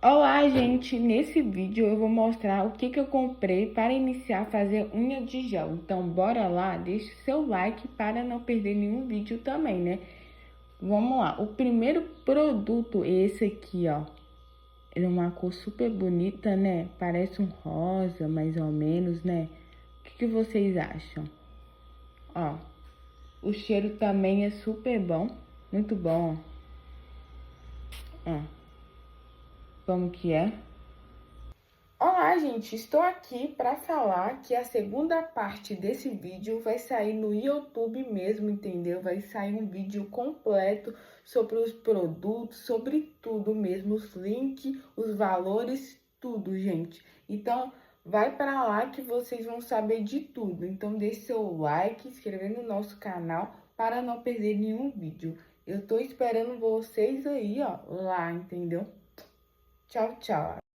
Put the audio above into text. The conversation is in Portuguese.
Olá, gente! Nesse vídeo eu vou mostrar o que eu comprei para iniciar a fazer unha de gel. Então, bora lá, deixe seu like para não perder nenhum vídeo também, né? Vamos lá, o primeiro produto é esse aqui, ó. Ele é uma cor super bonita, né? Parece um rosa, mais ou menos, né? O que vocês acham? Ó, o cheiro também é super bom, muito bom, ó. Como que é? Olá, gente! Estou aqui para falar que a segunda parte desse vídeo vai sair no YouTube mesmo, entendeu? Vai sair um vídeo completo sobre os produtos, sobre tudo mesmo, os links, os valores, tudo, gente. Então, vai para lá que vocês vão saber de tudo. Então, deixe seu like, se inscrever no nosso canal para não perder nenhum vídeo. Eu tô esperando vocês aí, ó, lá, entendeu? Tchau, tchau!